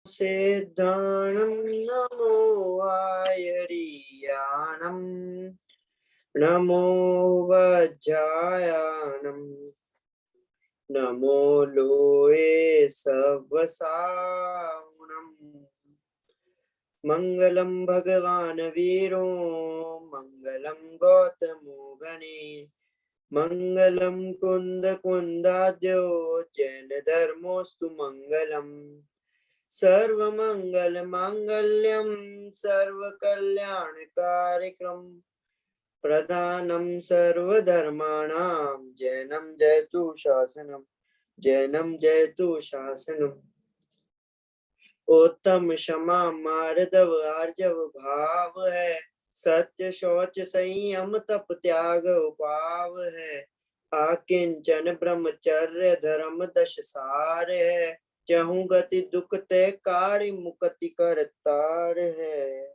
सिद्धाणं नमो वायरियाणं नमो वज्रायाणं नमो लोये सवसावणं मंगलम भगवान वीरो मंगलम गौतमो गणे मंगलम कुंद कुंदाद्यो जैन धर्मोस्तु मंगलम सर्वमंगल मांगल्यम सर्वकल्याणकारिक्रम प्रदानं सर्वधर्माणां जैनम जयतु शासनम उत्तम क्षमा मार्दव आर्जव भाव है सत्य शौच संयम तप त्याग उपाव है आकिंचन ब्रह्मचर्य धर्म दश सार है चहु गति दुख ते कारि मुक्ति कर तार है।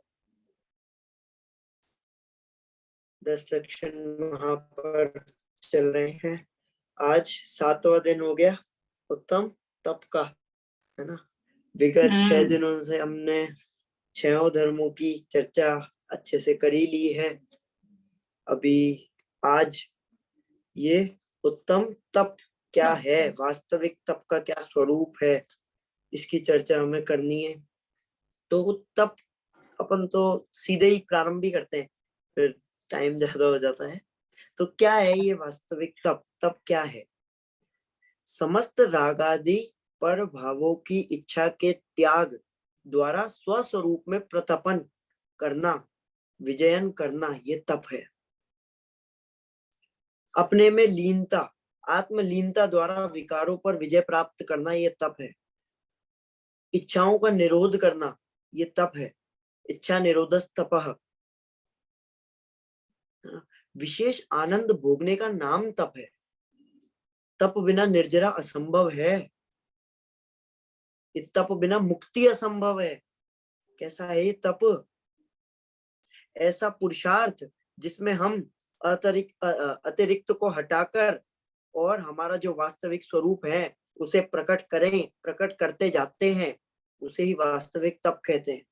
10 लक्षण वहां पर चल रहे हैं। आज 7वां दिन हो गया उत्तम तप का, है ना। विगत 6 दिनों से हमने 6 धर्मों की चर्चा अच्छे से करी ली है। अभी आज ये उत्तम तप क्या है, वास्तविक तप का क्या स्वरूप है, इसकी चर्चा हमें करनी है। तो तप अपन तो सीधे ही प्रारंभ ही करते हैं, फिर टाइम ज्यादा हो जाता है। तो क्या है ये वास्तविक तप? तप क्या है? समस्त रागादि पर भावों की इच्छा के त्याग द्वारा स्वस्वरूप में प्रतपन करना, विजयन करना, ये तप है। अपने में लीनता, आत्मलीनता द्वारा विकारों पर विजय प्राप्त करना, ये तप है। इच्छाओं का निरोध करना, ये तप है। इच्छा निरोधस तपः। विशेष आनंद भोगने का नाम तप है। तप बिना निर्जरा असंभव है। तप बिना मुक्ति असंभव है। कैसा है ये तप? ऐसा पुरुषार्थ जिसमें हम अतिरिक्त को हटाकर और हमारा जो वास्तविक स्वरूप है उसे प्रकट करें, प्रकट करते जाते हैं, उसे ही वास्तविक तप कहते हैं।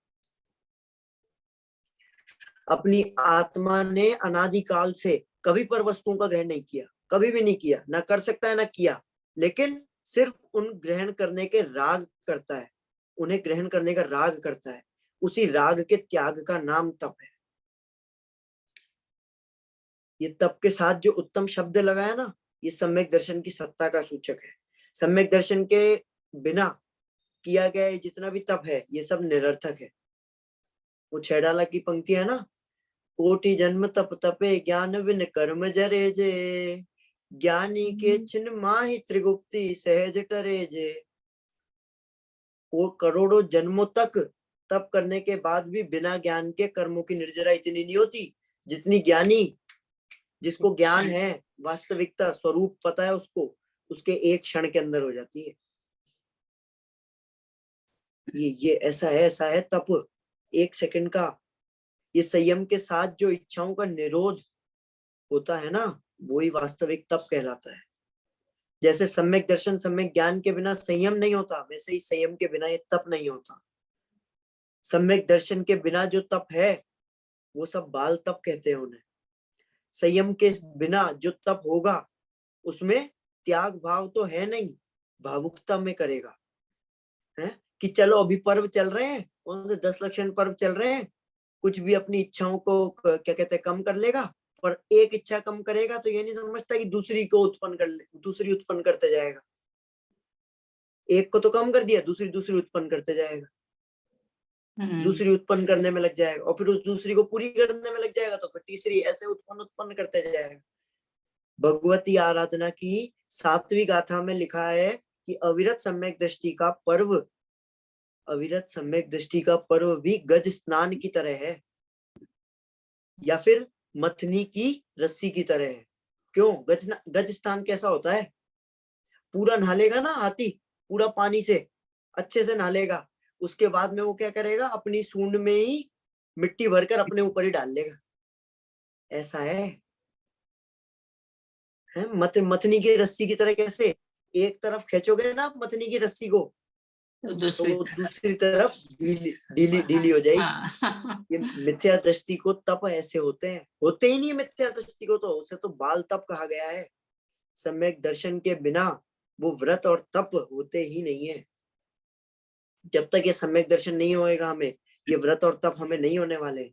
अपनी आत्मा ने अनादिकाल से कभी पर वस्तुओं का ग्रहण नहीं किया, कभी भी नहीं किया, ना कर सकता है ना किया, लेकिन सिर्फ उन ग्रहण करने के राग करता है, उन्हें ग्रहण करने का राग करता है। उसी राग के त्याग का नाम तप है। ये तप के साथ जो उत्तम शब्द लगाया ना, ये सम्यक दर्शन की सत्ता का सूचक है। सम्यक दर्शन के बिना किया गया जितना भी तप है ये सब निरर्थक है। वो छैडाला की पंक्ति है ना, कोटि जन्म तप तपे ज्ञान बिन कर्म जरे जे, ज्ञानी के छिन माहि त्रिगुप्ति सहज टरे जे। वो करोड़ों जन्मों तक तप करने के बाद भी बिना ज्ञान के कर्मों की निर्जरा इतनी नहीं होती जितनी ज्ञानी, जिसको ज्ञान है, वास्तविकता स्वरूप पता है उसको, उसके एक क्षण के अंदर हो जाती है। ये ऐसा है तप, 1 सेकंड का। ये संयम के साथ जो इच्छाओं का निरोध होता है ना, वो ही वास्तविक तप कहलाता है। जैसे सम्यक दर्शन, सम्यक ज्ञान के बिना संयम नहीं होता, वैसे ही संयम के बिना ये तप नहीं होता। सम्यक दर्शन के बिना जो तप है वो सब बाल तप कहते हैं उन्हें। संयम के बिना जो तप होगा उसमें त्याग भाव तो है नहीं, भावुकता में करेगा। है कि चलो अभी पर्व चल रहे हैं, 10 लक्षण पर्व चल रहे हैं, कुछ भी अपनी इच्छाओं को क्या कहते हैं कम कर लेगा, पर एक इच्छा कम करेगा तो ये नहीं समझता कि दूसरी को उत्पन्न कर ले, दूसरी उत्पन्न करते जाएगा। एक को तो कम कर दिया, दूसरी उत्पन्न करते जाएगा, दूसरी उत्पन्न करने में लग जाएगा, और फिर उस दूसरी को पूरी करने में लग जाएगा, तो फिर तीसरी, ऐसे उत्पन्न करते जाएगा। भगवती आराधना की 7वीं गाथा में लिखा है कि अविरत सम्यक दृष्टि का पर्व, अविरत सम्यक दृष्टि का पर्व भी गज स्नान की तरह है, या फिर मथनी की रस्सी की तरह है। क्यों? गज स्नान कैसा होता है? पूरा नहालेगा ना हाथी, पूरा पानी से अच्छे से नहालेगा, उसके बाद में वो क्या करेगा, अपनी सूंड में ही मिट्टी भरकर अपने ऊपर ही डाल लेगा। ऐसा है मथनी की रस्सी की तरह। कैसे? एक तरफ खींचोगे ना आप मथनी की रस्सी को, तो वो दूसरी तरफ ढीली हो जाएगी। हाँ। ये मिथ्या दृष्टि को तप ऐसे होते हैं, होते ही नहीं मिथ्या दृष्टि को, तो उसे तो बाल तप कहा गया है। सम्यक दर्शन के बिना वो व्रत और तप होते ही नहीं है। जब तक ये सम्यक दर्शन नहीं होएगा हमें, ये व्रत और तप हमें नहीं होने वाले।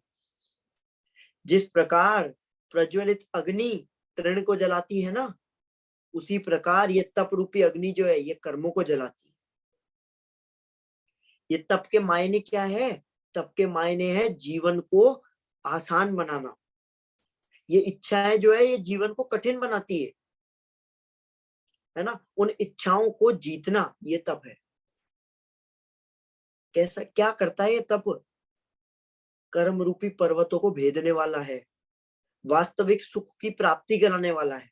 जिस प्रकार प्रज्वलित अग्नि तृण को जलाती है ना, उसी प्रकार ये तप रूपी अग्नि जो है ये कर्मों को जलाती है। ये तप के मायने क्या है? तप के मायने है जीवन को आसान बनाना। ये इच्छाएं जो है ये जीवन को कठिन बनाती है ना। उन इच्छाओं को जीतना ये तप है। कैसा क्या करता है ये तप? कर्म रूपी पर्वतों को भेदने वाला है, वास्तविक सुख की प्राप्ति कराने वाला है।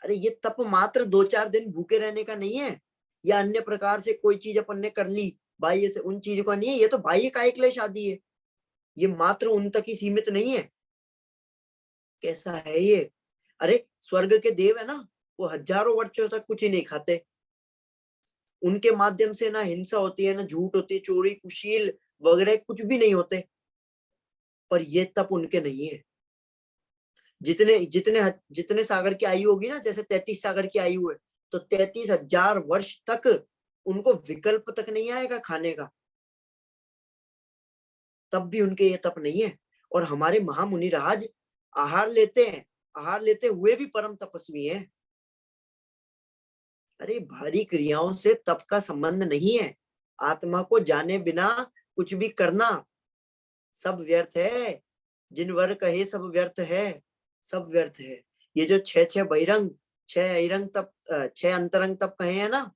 अरे ये तप मात्र 2-4 दिन भूखे रहने का नहीं है, या अन्य प्रकार से कोई चीज अपन ने कर ली बाह्य से, उन चीजों का नहीं है। ये तो बाह्य कायिक क्लेश आदि है, ये मात्र उन तक ही सीमित नहीं है। कैसा है ये? अरे स्वर्ग के देव है ना, वो हजारों वर्षों तक कुछ ही नहीं खाते। उनके माध्यम से ना हिंसा होती है, ना झूठ होती है, चोरी कुशील वगैरह कुछ भी नहीं होते। पर ये तप उनके नहीं है। जितने जितने जितने सागर की आयु होगी ना, जैसे 33 सागर की आयु है, तो 33,000 वर्ष तक उनको विकल्प तक नहीं आएगा खाने का, तब भी उनके ये तप नहीं है। और हमारे महामुनि राज आहार लेते हैं, आहार लेते हुए भी परम तपस्वी हैं। अरे भारी क्रियाओं से तप का संबंध नहीं है। आत्मा को जाने बिना कुछ भी करना सब व्यर्थ है। जिन वर कहे सब व्यर्थ है, सब व्यर्थ है। ये जो छह बहिरंग, 6 अंतरंग तप कहे हैं ना,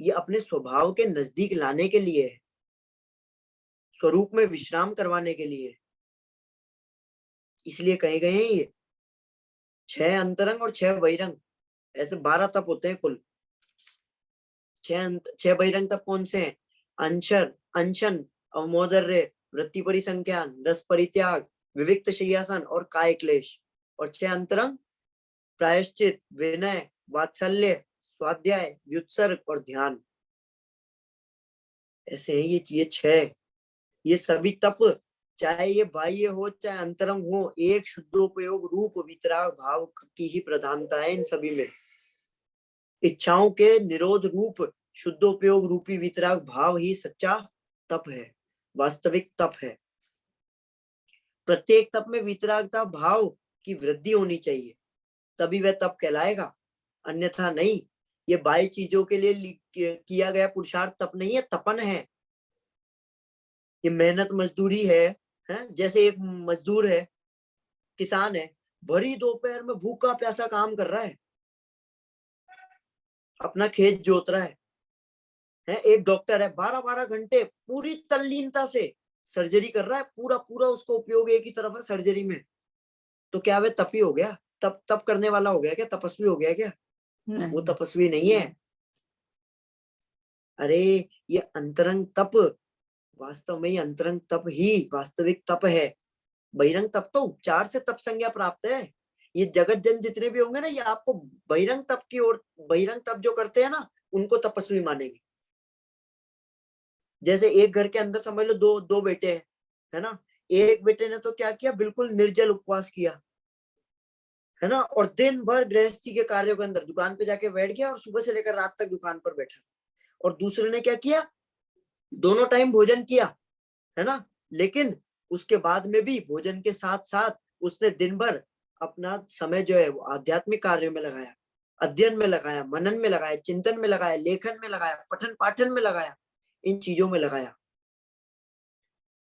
ये अपने स्वभाव के नजदीक लाने के लिए है, स्वरूप में विश्राम करवाने के लिए। इसलिए कहे गए हैं ये 6 अंतरंग और 6 बहिरंग, ऐसे 12 तप होते हैं कुल। 6 बहिरंग तप कौन से हैं? अनशन, अवमोदर्य, वृत्ति परिसंख्यान, रस परित्याग, विविक्त शय्यासन और काय क्लेश। और 6 अंतरंग प्रायश्चित, विनय, वात्सल्य, स्वाध्याय, व्युत्सर्ग और ध्यान। ऐसे हैं ये 6। ये सभी तप, चाहे ये बाह्य हो चाहे अंतरंग हो, एक शुद्धोपयोग रूप वितराग भाव की ही प्रधानता है इन सभी में। इच्छाओं के निरोध रूप शुद्धोपयोग रूपी वितराग भाव ही सच्चा तप है, वास्तविक तप है। प्रत्येक तप में वितरागता भाव की वृद्धि होनी चाहिए, तभी वह तप कहलाएगा, अन्यथा नहीं। ये बाह्य चीजों के लिए किया गया पुरुषार्थ तप नहीं है, तपन है। ये मेहनत मजदूरी है? जैसे एक मजदूर है, किसान है, भरी दोपहर में भूखा प्यासा काम कर रहा है, अपना खेत जोत रहा है। एक डॉक्टर है, 12-12 घंटे पूरी तल्लीनता से सर्जरी कर रहा है, पूरा पूरा उसका उपयोग एक ही तरफ है सर्जरी में। तो क्या वह तपी हो गया? तप करने वाला हो गया क्या? तपस्वी हो गया क्या? वो तपस्वी नहीं है। अरे ये अंतरंग तप, वास्तव में ये अंतरंग तप ही वास्तविक तप है। बहिरंग तप तो उपचार से तप संज्ञा प्राप्त है। ये जगत जन जितने भी होंगे ना, ये आपको बहिरंग तप की ओर, बहिरंग तप जो करते हैं ना, उनको तपस्वी मानेंगे। जैसे एक घर के अंदर समझ लो दो बेटे हैं, है ना। एक बेटे ने तो क्या किया, बिल्कुल निर्जल उपवास किया, है ना, और दिन भर गृहस्थी के कार्यों के अंदर दुकान पे जाके बैठ गया और सुबह से लेकर रात तक दुकान पर बैठा। और दूसरे ने क्या किया, दोनों टाइम भोजन किया, है ना, लेकिन उसके बाद में भी भोजन के साथ साथ उसने दिन भर अपना समय जो है वो आध्यात्मिक कार्यों में लगाया, अध्ययन में लगाया, मनन में लगाया, चिंतन में लगाया, लेखन में लगाया, पठन पाठन में लगाया, इन चीजों में लगाया।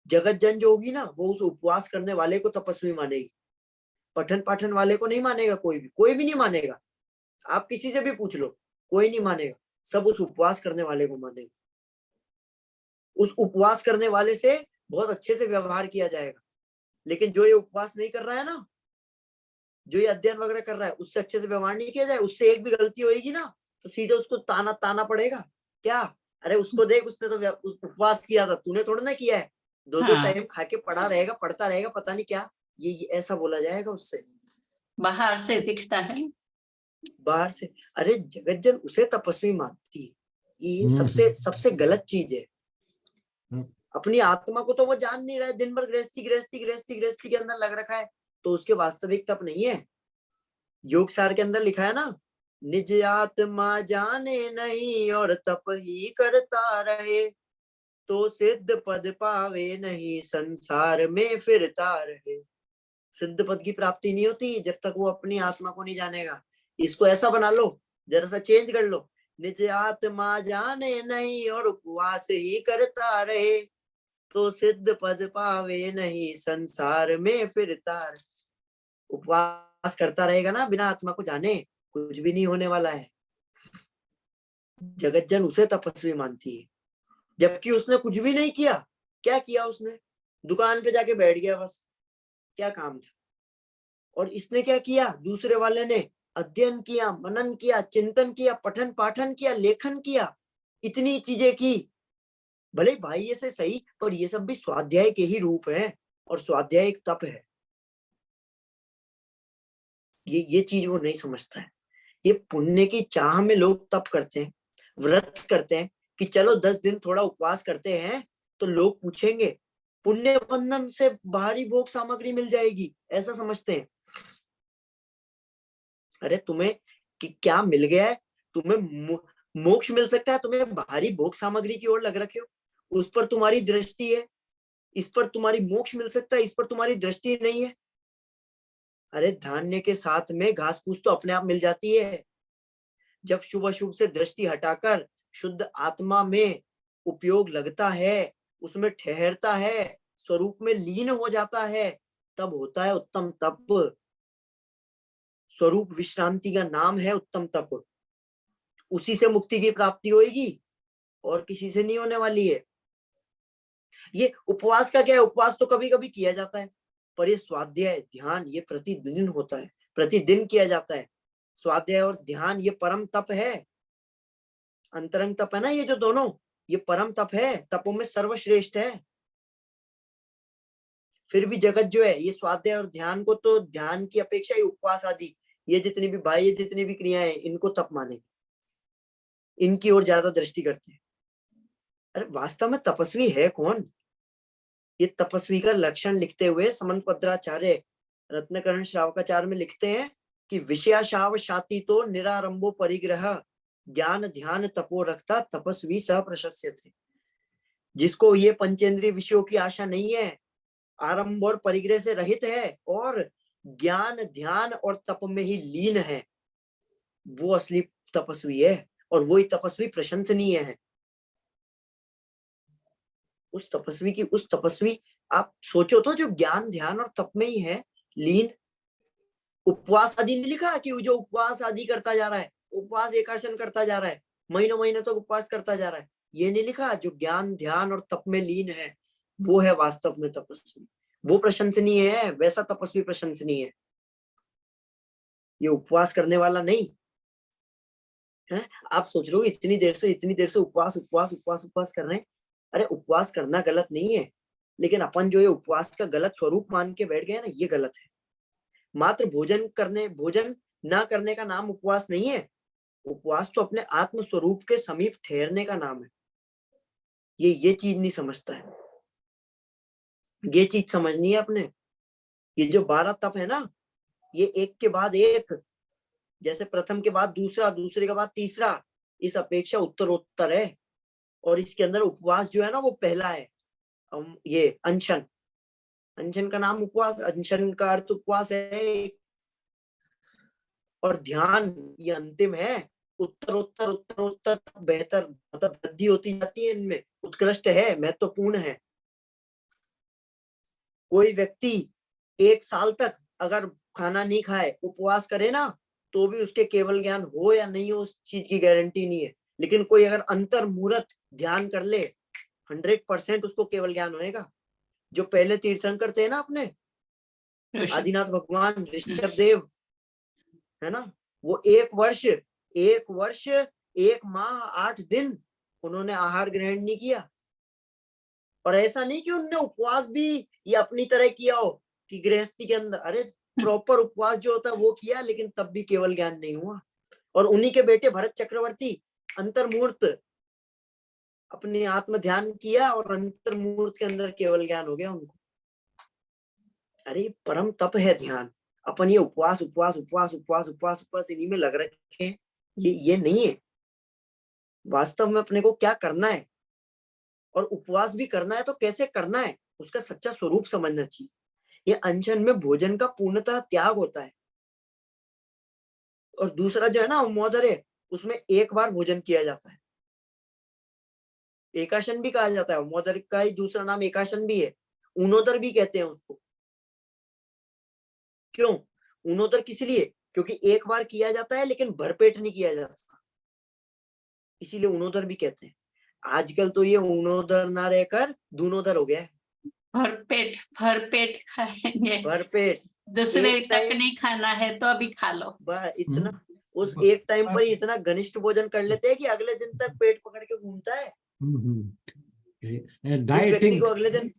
जगत जन जो होगी ना, वो उस उपवास करने वाले को तपस्वी मानेगी, पठन पाठन वाले को नहीं मानेगा। कोई भी नहीं मानेगा। आप किसी से भी पूछ लो, कोई नहीं मानेगा, सब उस उपवास करने वाले को मानेगा। उस उपवास करने वाले से बहुत अच्छे से व्यवहार किया जाएगा। लेकिन जो ये उपवास नहीं कर रहा है ना, जो ये अध्ययन वगैरह कर रहा है, उससे अच्छे से व्यवहार नहीं किया जाए, उससे एक भी गलती होगी ना, तो सीधे उसको ताना पड़ेगा। क्या? अरे उसको देख, उसने तो उपवास किया था, तूने थोड़ा ना किया है, 2-2 टाइम खा के पढ़ता रहेगा, पता नहीं क्या। ये ऐसा बोला जाएगा उससे। बाहर से दिखता है, बाहर से। अरे जगत जन उसे तपस्वी मानती है, ये सबसे सबसे गलत चीज है। अपनी आत्मा को तो वो जान नहीं रहा है, दिन भर गृहस्थी गृहस्थी गृहस्थी गृहस्थी के अंदर लग रखा है, तो उसके वास्तविक तप नहीं है। योग सार के अंदर लिखा है ना, निज आत्मा जाने नहीं और तप ही करता रहे, तो सिद्ध पद पावे नहीं संसार में फिरता रहे। सिद्ध पद की प्राप्ति नहीं होती जब तक वो अपनी आत्मा को नहीं जानेगा। इसको ऐसा बना लो, जरा सा चेंज कर लो, निज आत्मा जाने नहीं और उपवास ही करता रहे, तो सिद्ध पद पावे नहीं संसार में फिरता रहे। उपवास करता रहेगा ना बिना आत्मा को जाने, कुछ भी नहीं होने वाला है। जगत जन उसे तपस्वी मानती है, जबकि उसने कुछ भी नहीं किया। क्या किया उसने? दुकान पे जाके बैठ गया बस, क्या काम था। और इसने क्या किया? दूसरे वाले ने अध्ययन किया, मनन किया, चिंतन किया, पठन पाठन किया, लेखन किया, इतनी चीजें की। भले भाई ये से सही, पर ये सब भी स्वाध्याय के ही रूप हैं, और स्वाध्याय एक तप है। ये चीज वो नहीं समझता है। ये पुण्य की चाह में लोग तप करते हैं, व्रत करते हैं कि चलो 10 दिन थोड़ा उपवास करते हैं, तो लोग पूछेंगे पुण्य बंधन से बाहरी भोग सामग्री मिल जाएगी, ऐसा समझते हैं। अरे तुम्हें क्या मिल गया है? तुम्हें मोक्ष मिल सकता है, तुम्हें बाहरी भोग सामग्री की ओर लग रखे हो, उस पर तुम्हारी दृष्टि है। इस पर तुम्हारी मोक्ष मिल सकता है, इस पर तुम्हारी दृष्टि नहीं है। अरे धान्य के साथ में घास फूस तो अपने आप मिल जाती है। जब शुभ अशुभ से दृष्टि हटाकर शुद्ध आत्मा में उपयोग लगता है, उसमें ठहरता है, स्वरूप में लीन हो जाता है, तब होता है उत्तम तप। स्वरूप विश्रांति का नाम है उत्तम तप। उसी से मुक्ति की प्राप्ति होगी, और किसी से नहीं होने वाली है। ये उपवास का क्या है? उपवास तो कभी कभी किया जाता है, पर ये स्वाध्याय ध्यान ये प्रतिदिन होता है, प्रतिदिन किया जाता है। स्वाध्याय और ध्यान ये परम तप है, अंतरंग तप है ना, ये जो दोनों, ये परम तप है, तपों में सर्वश्रेष्ठ है। फिर भी जगत जो है ये स्वाध्याय और ध्यान को, तो ध्यान की अपेक्षा ही उपवास आदि ये जितनी भी बाह्य जितनी भी क्रियाएं, इनको तप माने, इनकी ओर ज्यादा दृष्टि करते हैं। अरे वास्तव में तपस्वी है कौन? ये तपस्वी का लक्षण लिखते हुए समंत भद्राचार्य रत्नकरण श्रावकाचार्य में लिखते हैं कि विषयाशाव शाति तो निरारंभो परिग्रह, ज्ञान ध्यान तपो रखता तपस्वी सह प्रशस्य थे। जिसको ये पंचेंद्रिय विषयों की आशा नहीं है, आरंभ और परिग्रह से रहित है, और ज्ञान ध्यान और तप में ही लीन है, वो असली तपस्वी है, और वही तपस्वी प्रशंसनीय है। उस तपस्वी आप सोचो तो, जो ज्ञान ध्यान और तप में ही है लीन। उपवास आदि नहीं लिखा कि जो उपवास आदि करता जा रहा है, उपवास एकासन करता जा रहा है, महीनों महीने तक उपवास करता जा रहा है, ये नहीं लिखा। जो ज्ञान ध्यान और तप में लीन है, वो है वास्तव में तपस्वी। वो प्रशंसनीय है, वैसा तपस्वी प्रशंसनीय है, ये उपवास करने वाला नहीं है। आप सोच रहे हो इतनी देर से उपवास उपवास उपवास उपवास कर रहे हैं। अरे उपवास करना गलत नहीं है, लेकिन अपन जो ये उपवास का गलत स्वरूप मान के बैठ गए ना, ये गलत है। मात्र भोजन ना करने का नाम उपवास नहीं है। उपवास तो अपने आत्म स्वरूप के समीप ठहरने का नाम है। ये चीज नहीं समझता है, ये चीज समझनी है अपने। ये जो 12 तप है ना, ये एक के बाद एक, जैसे प्रथम के बाद दूसरा, दूसरे के बाद तीसरा, इस अपेक्षा उत्तरोत्तर है। और इसके अंदर उपवास जो है ना, वो पहला है। ये अनशन, अनशन का नाम उपवास, अनशन का अर्थ उपवास है। और ध्यान ये अंतिम है। उत्तरोत्तर उत्तरोत्तर बेहतर, मतलब वृद्धि होती जाती है इनमें, उत्कृष्ट है, महत्वपूर्ण है। कोई व्यक्ति 1 साल तक अगर खाना नहीं खाए, उपवास करे ना, तो भी उसके केवल ज्ञान हो या नहीं हो, उस चीज की गारंटी नहीं है। लेकिन कोई अगर अंतर मुहूर्त ध्यान कर ले, 100% उसको केवल ज्ञान होएगा। जो पहले तीर्थंकर थे ना अपने, आदिनाथ भगवान, ऋषभ देव, है ना, वो 1 वर्ष 1 माह 8 दिन उन्होंने आहार ग्रहण नहीं किया। और ऐसा नहीं कि उन्होंने उपवास भी ये अपनी तरह किया हो कि गृहस्थी के अंदर, अरे प्रॉपर उपवास जो होता है वो किया, लेकिन तब भी केवल ज्ञान नहीं हुआ। और उन्हीं के बेटे भरत चक्रवर्ती अंतर मुहूर्त अपने आत्म ध्यान किया और अंतर्मूर्त के अंदर केवल ज्ञान हो गया उनको। अरे परम तप है ध्यान। अपन ये उपवास उपवास उपवास उपवास उपवास उपवास इन्हीं में लग रखे हैं, ये नहीं है। वास्तव में अपने को क्या करना है, और उपवास भी करना है तो कैसे करना है, उसका सच्चा स्वरूप समझना चाहिए। ये अनशन में भोजन का पूर्णतः त्याग होता है। और दूसरा जो है ना उमोदर है, उसमें एक बार भोजन किया जाता है। एकाशन भी कहा जाता है, उमोदर का ही दूसरा नाम एकाशन भी है, ऊनोदर भी कहते हैं उसको। क्यों ऊनोदर? किस लिए? क्योंकि एक बार किया जाता है लेकिन भरपेट नहीं किया जाता, इसीलिए ऊनोदर भी कहते हैं। आजकल तो ये ऊनोदर ना रहकर दूनोदर हो गया है। भरपेट खाएंगे, भरपेट दूसरे एक तक टाइम, नहीं खाना है तो अभी खा लो। इतना उस एक टाइम पर ही इतना घनिष्ठ भोजन कर लेते हैं कि अगले दिन तक पेट पकड़ के घूमता है। जिस व्यक्ति को अगले दिन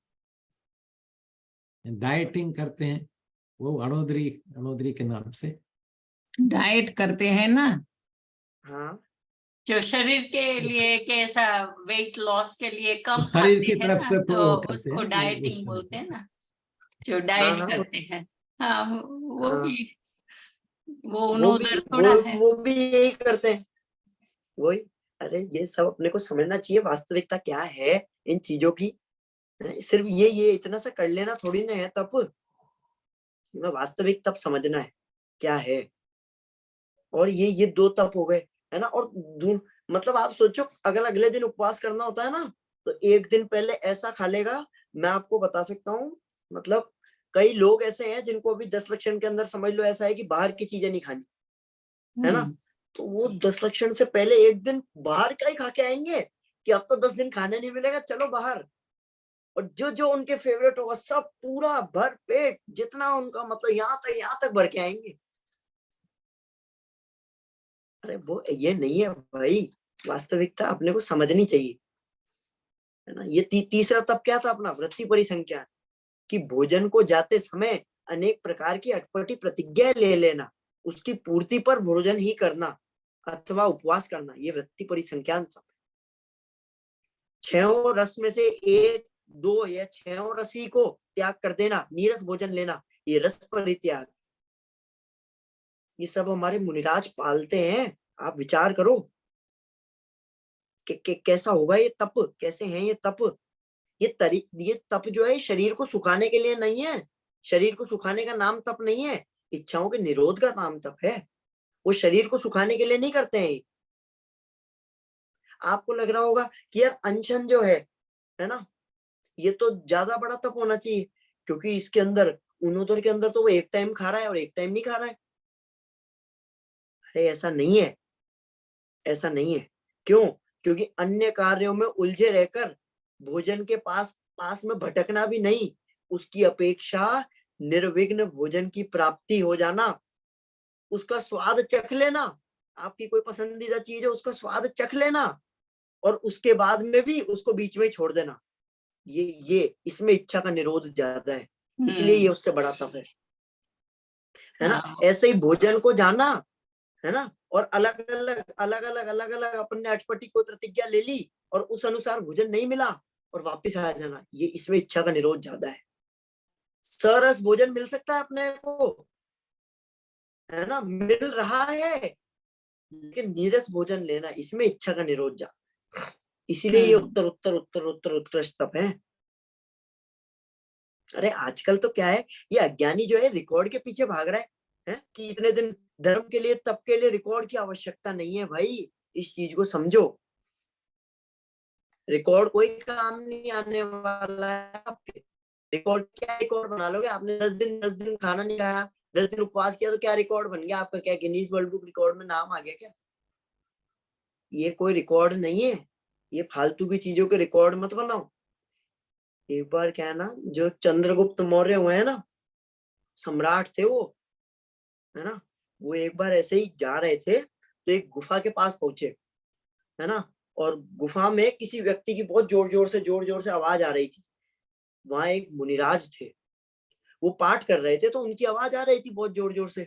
डाइटिंग करते हैं, वो अणोदरी के नाम से डाइट करते हैं ना, हाँ जो शरीर के लिए कैसा वेट लॉस के लिए कम तो शरीर खाते की हैं तरफ ना, से तो वो तो करते उसको हैं, डाइटिंग बोलते हैं ना, जो डाइट हाँ करते हैं। हाँ वो हाँ, भी, वो वो भी उधर थोड़ा है। वो भी यही करते हैं वही। अरे ये सब अपने को समझना चाहिए, वास्तविकता क्या है इन चीजों की। सिर्फ ये इतना सा कर लेना थोड़ी ना है तप, वास्तविक तप समझना है क्या है। और ये दो तप हो गए है ना। और मतलब आप सोचो, अगर अगले दिन उपवास करना होता है ना, तो एक दिन पहले ऐसा खा लेगा। मैं आपको बता सकता हूँ, मतलब कई लोग ऐसे हैं जिनको अभी 10 लक्षण के अंदर समझ लो ऐसा है कि बाहर की चीजें नहीं खानी, है ना। तो वो 10 लक्षण से पहले एक दिन बाहर का ही खा के आएंगे कि अब तो 10 दिन खाने नहीं मिलेगा, चलो बाहर। और जो जो उनके फेवरेट होगा सब पूरा भर पेट, जितना उनका मतलब यहाँ तक भर के आएंगे। अरे वो ये नहीं है भाई, वास्तविकता अपने को समझनी चाहिए, है ना। ये तीसरा तप क्या था अपना? वृत्ति परिसंख्यान, कि भोजन को जाते समय अनेक प्रकार की अटपटी प्रतिज्ञा ले लेना, उसकी पूर्ति पर भोजन ही करना अथवा उपवास करना, ये वृत्ति परिसंख्यान तप। 6 रस में से 1, 2 या 6 रस ही को त्याग कर देना, नीरस भोजन लेना, ये रस परित्याग। ये सब हमारे मुनिराज पालते हैं। आप विचार करो कि कैसा होगा ये तप, कैसे हैं ये तप। ये तप जो है शरीर को सुखाने के लिए नहीं है, शरीर को सुखाने का नाम तप नहीं है, इच्छाओं के निरोध का नाम तप है। वो शरीर को सुखाने के लिए नहीं करते हैं। आपको लग रहा होगा कि यार अनशन जो है ना, ये तो ज्यादा बड़ा तप होना चाहिए, क्योंकि इसके अंदर उन्नोदर के अंदर तो वो एक टाइम खा रहा है और एक टाइम नहीं खा रहा है। अरे ऐसा नहीं है, ऐसा नहीं है। क्यों? क्योंकि अन्य कार्यों में उलझे रहकर भोजन के पास में भटकना भी नहीं, उसकी अपेक्षा निर्विघ्न भोजन की प्राप्ति हो जाना, उसका स्वाद चख लेना। आपकी कोई पसंदीदा चीज है, उसका स्वाद चख लेना, और उसके बाद में भी उसको बीच में ही छोड़ देना। ये इसमें इच्छा का निरोध ज्यादा है, इसलिए ये उससे बड़ा तप है ना। ऐसे ही भोजन को जाना, है ना, और अलग अलग अपन ने अटपटी कोई प्रतिज्ञा ले ली और उस अनुसार भोजन नहीं मिला और वापिस आ जाना, ये इसमें इच्छा का निरोध ज्यादा है। सरस भोजन मिल सकता है अपने को, है ना, मिल रहा है, लेकिन नीरस भोजन लेना, इसमें इच्छा का निरोध ज्यादा है। इसीलिए ये उत्कृष्ट तप है। अरे आजकल तो क्या है, ये अज्ञानी जो है रिकॉर्ड के पीछे भाग रहा है कि इतने दिन धर्म के लिए, तप के लिए रिकॉर्ड की आवश्यकता नहीं है भाई। इस चीज को समझो, रिकॉर्ड कोई काम नहीं आने वाला है आपके। रिकॉर्ड क्या रिकॉर्ड बना लोगे? आपने 10 दिन खाना नहीं खाया, 10 दिन उपवास किया, तो क्या रिकॉर्ड बन गया आपका? क्या गिनीज वर्ल्ड बुक रिकॉर्ड में नाम आ गया क्या? ये कोई रिकॉर्ड नहीं है, ये फालतू की चीजों के रिकॉर्ड मत बनाओ। एक बार क्या है ना, जो चंद्रगुप्त मौर्य हुए हैं ना, सम्राट थे वो, है ना, वो एक बार ऐसे ही जा रहे थे तो एक गुफा के पास पहुंचे, है ना, और गुफा में किसी व्यक्ति की बहुत जोर जोर से आवाज आ रही थी। वहां एक मुनिराज थे, वो पाठ कर रहे थे, तो उनकी आवाज आ रही थी बहुत जोर जोर से।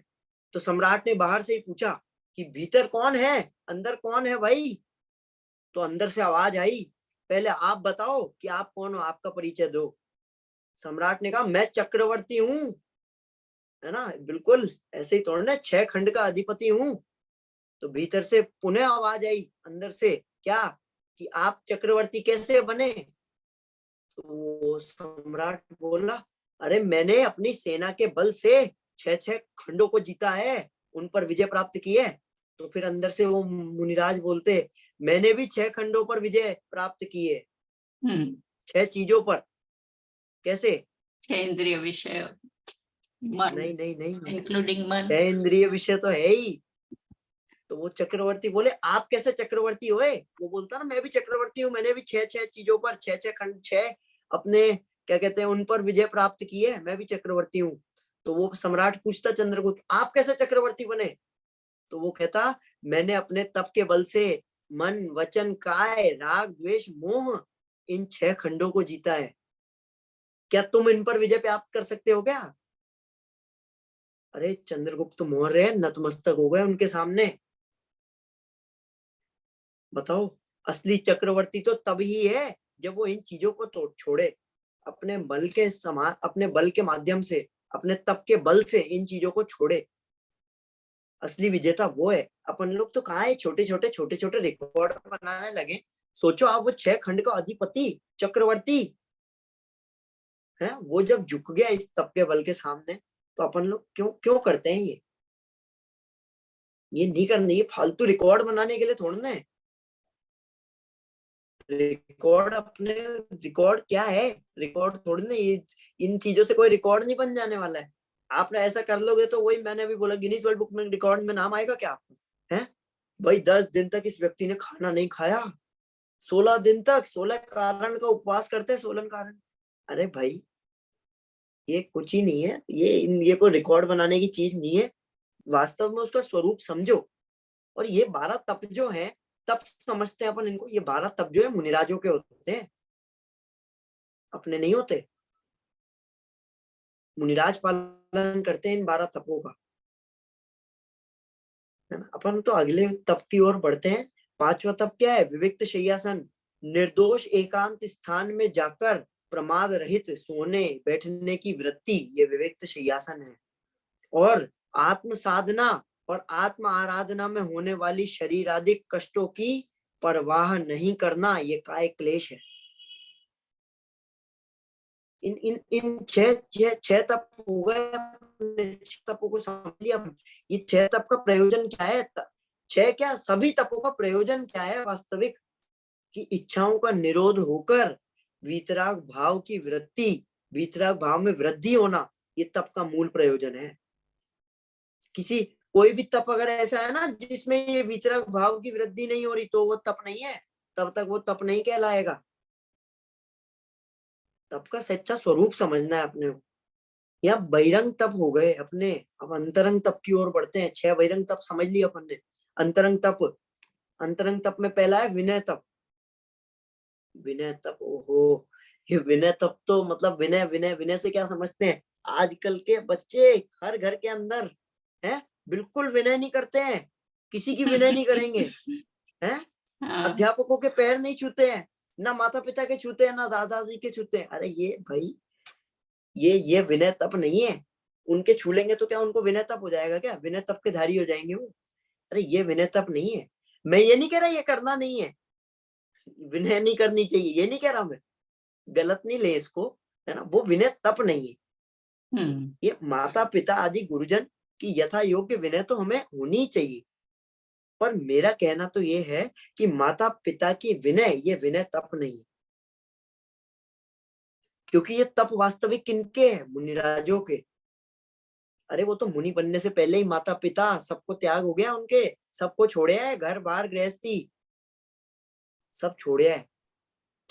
तो सम्राट ने बाहर से ही पूछा कि भीतर कौन है, अंदर कौन है भाई? तो अंदर से आवाज आई पहले आप बताओ कि आप कौन हो, आपका परिचय दो। सम्राट ने कहा मैं चक्रवर्ती हूँ, है ना, बिल्कुल ऐसे ही तोड़ना, 6 खंड का अधिपति हूँ। तो भीतर से पुनः आवाज आई अंदर से, क्या, कि आप चक्रवर्ती कैसे बने? तो सम्राट बोला, अरे मैंने अपनी सेना के बल से 6 खंडों को जीता है, उन पर विजय प्राप्त की है। तो फिर अंदर से वो मुनिराज बोलते, मैंने भी 6 खंडों पर विजय प्राप्त की है। 6 चीजों पर। कैसे? 6 इंद्रिय विषय, मन, नहीं नहीं नहीं, इंक्लूडिंग मन। 6 इंद्रिय विषय तो है ही। तो वो चक्रवर्ती बोले, आप कैसे चक्रवर्ती हुए? वो बोलता ना, मैं भी चक्रवर्ती हूँ, मैंने भी 6 चीजों पर 6 खंड, 6 अपने क्या कहते हैं उन पर विजय प्राप्त की है, मैं भी चक्रवर्ती हूँ। तो वो सम्राट पूछता चंद्रगुप्त, आप कैसे चक्रवर्ती बने? तो वो कहता, मैंने अपने तप के बल से मन, वचन, काय, राग, द्वेष, मोह, इन 6 खंडों को जीता है। क्या तुम इन पर विजय प्राप्त कर सकते हो क्या? अरे चंद्रगुप्त मौर्य नतमस्तक हो गए उनके सामने। बताओ, असली चक्रवर्ती तो तब ही है जब वो इन चीजों को छोड़े, अपने बल के समान, अपने बल के माध्यम से, अपने तप के बल से इन चीजों को छोड़े। असली विजेता वो है। अपन लोग तो कहाँ है, छोटे छोटे रिकॉर्ड बनाने लगे। सोचो आप, वो 6 खंड का अधिपति चक्रवर्ती है, वो जब झुक गया इस तप के बल के सामने, तो अपन लोग क्यों क्यों करते हैं ये नहीं करना। ये फालतू रिकॉर्ड बनाने के लिए थोड़ा ना है। रिकॉर्ड अपने, रिकॉर्ड क्या है, रिकॉर्ड थोड़ी ना ये, इन चीजों से कोई रिकॉर्ड नहीं बन जाने वाला है। आप ऐसा कर लोगे तो वही मैंने अभी बोला, गिनीज वर्ल्ड बुक में रिकॉर्ड में नाम आएगा क्या आपको? है भाई, 10 दिन तक इस व्यक्ति ने खाना नहीं खाया, 16 दिन तक, 16 कारण का उपवास करते हैं, 16 कारण। अरे भाई, ये कुछ ही नहीं है, ये कोई रिकॉर्ड बनाने की चीज नहीं है। वास्तव में उसका स्वरूप समझो। और ये 12 तप जो है, तप समझते हैं अपन इनको, ये 12 तप जो है मुनिराजों के होते हैं, अपने नहीं होते। मुनिराज पालन करते हैं इन 12 तपों का, है ना। अपन तो अगले तप की ओर बढ़ते हैं। 5वां तप क्या है? विविक्त शय्यासन। निर्दोष एकांत स्थान में जाकर प्रमाद रहित सोने बैठने की वृत्ति, ये विविक्त शय्यासन है। और आत्म साधना और आत्म आराधना में होने वाली शरीरादिक कष्टों की परवाह नहीं करना, ये काय क्लेश है। इन 6 तप हो गए। 6 तपों को समझ लिया। ये 6 तप का प्रयोजन क्या है? 6 क्या, सभी तपों का प्रयोजन क्या है वास्तविक? कि इच्छाओं का निरोध होकर वीतराग भाव की वृत्ति, वीतराग भाव में वृद्धि होना, ये तप का मूल प्रयोजन है। किसी कोई भी तप अगर ऐसा है ना जिसमें ये वीतराग भाव की वृद्धि नहीं हो रही, तो वो तप नहीं है, तब तक वो तप नहीं कहलाएगा। तप का सच्चा स्वरूप समझना है अपने को। यहाँ बहिरंग तप हो गए अपने, अब अंतरंग तप की ओर बढ़ते हैं। 6 बहिरंग तप समझ लिया अपन ने। अंतरंग तप, अंतरंग तप में पहला है विनय तप। विनय तप, ओहो, ये विनय तप तो मतलब विनय विनय विनय से क्या समझते हैं? आजकल के बच्चे हर घर के अंदर है, बिल्कुल विनय नहीं करते हैं, किसी की विनय नहीं करेंगे, हैं? अध्यापकों के पैर नहीं छूते हैं, ना माता पिता के छूते हैं, ना दादा दादी के छूते हैं। अरे ये भाई, ये विनय तप नहीं है। उनके छू लेंगे तो क्या उनको विनय तप हो जाएगा क्या? विनय तप के धारी हो जाएंगे वो? अरे ये विनय तप नहीं है। मैं ये नहीं कह रहा ये करना नहीं है, विनय नहीं करनी चाहिए, ये नहीं कह रहा मैं, गलत नहीं ले इसको, है ना। वो विनय तप नहीं है। ये माता पिता आदि गुरुजन की यथा योग्य विनय तो हमें होनी चाहिए। पर मेरा कहना तो ये है कि माता पिता की विनय, ये विनय तप नहीं है। क्योंकि ये तप वास्तविक किनके हैं? मुनिराजों के। अरे वो तो मुनि बनने से पहले ही माता पिता सबको त्याग हो गया उनके, सबको छोड़े है, घर बार गृहस्थी सब छोड़े है।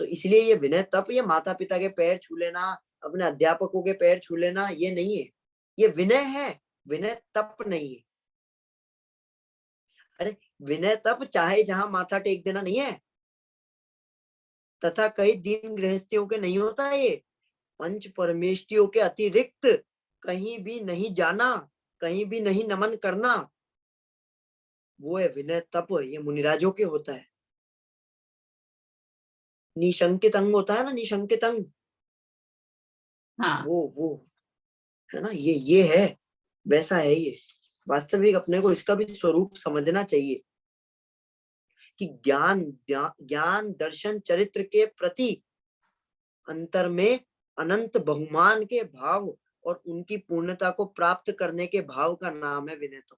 तो इसलिए ये विनय तप, ये माता पिता के पैर छू लेना, अपने अध्यापकों के पैर छू लेना, ये नहीं है। ये विनय है, विनय तप नहीं है। अरे विनय तप चाहे जहां माथा टेक देना नहीं है, तथा कई दिन गृहस्थियों के नहीं होता ये। पंच परमेष्टियों के अतिरिक्त कहीं भी नहीं जाना, कहीं भी नहीं नमन करना, वो है विनय तप। ये मुनिराजों के होता है। निशंकित अंग होता है ना, निशंकित अंग, हाँ वो है ना, ये है, वैसा है ये। वास्तविक अपने को इसका भी स्वरूप समझना चाहिए कि ज्ञान दर्शन चरित्र के प्रति अंतर में अनंत बहुमान के भाव और उनकी पूर्णता को प्राप्त करने के भाव का नाम है विनयत्व।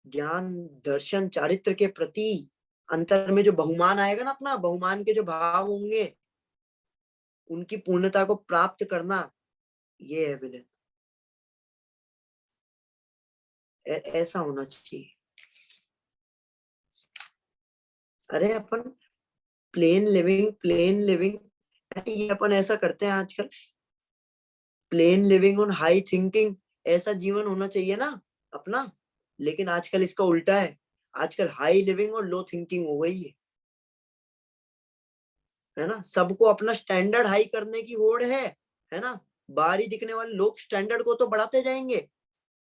ज्ञान दर्शन चारित्र के प्रति अंतर में जो बहुमान आएगा ना, अपना बहुमान के जो भाव होंगे, उनकी पूर्णता को प्राप्त करना, ये है विनय। ऐसा होना चाहिए। अरे अपन प्लेन लिविंग ये अपन ऐसा करते हैं आजकल, प्लेन लिविंग और हाई थिंकिंग, ऐसा जीवन होना चाहिए ना अपना। लेकिन आजकल इसका उल्टा है, आजकल हाई लिविंग और लो थिंकिंग हो गई है ना। सबको अपना स्टैंडर्ड हाई करने की होड़ है ना। बाहरी दिखने वाले लोग स्टैंडर्ड को तो बढ़ाते जाएंगे,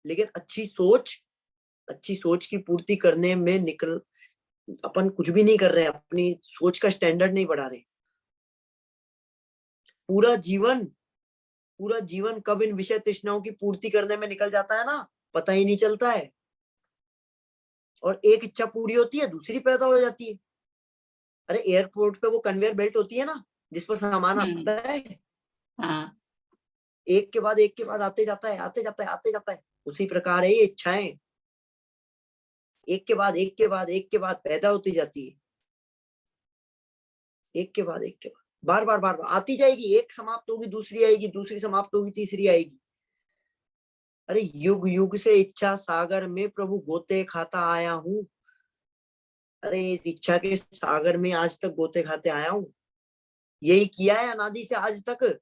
लेकिन अच्छी सोच की पूर्ति करने में निकल अपन कुछ भी नहीं कर रहे हैं, अपनी सोच का स्टैंडर्ड नहीं बढ़ा रहे। पूरा जीवन कब इन विषय तृष्णाओं की पूर्ति करने में निकल जाता है ना, पता ही नहीं चलता है। और एक इच्छा पूरी होती है, दूसरी पैदा हो जाती है। अरे एयरपोर्ट पे वो कन्वेयर बेल्ट होती है ना, जिस पर सामान आता है, हाँ एक के बाद आते जाता है। उसी प्रकार है ये इच्छाएं, एक के बाद पैदा होती जाती है, एक के बाद बार आती जाएगी। एक समाप्त होगी दूसरी आएगी, दूसरी समाप्त होगी तीसरी आएगी। अरे युग युग से इच्छा सागर में प्रभु गोते खाता आया हूँ। अरे इस इच्छा के सागर में आज तक गोते खाते आया हूँ। यही किया है अनादि से आज तक,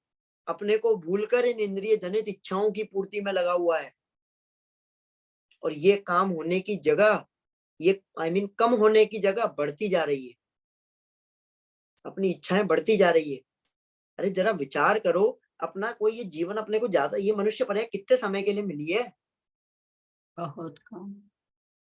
अपने को भूलकर इन इंद्रिय जनित इच्छाओं की पूर्ति में लगा हुआ है। और ये काम होने की जगह, ये कम होने की जगह बढ़ती जा रही है, अपनी इच्छाएं बढ़ती जा रही है। अरे जरा विचार करो, अपना कोई ये जीवन अपने को ज्यादा, ये मनुष्य पर कितने समय के लिए मिली है? बहुत कम।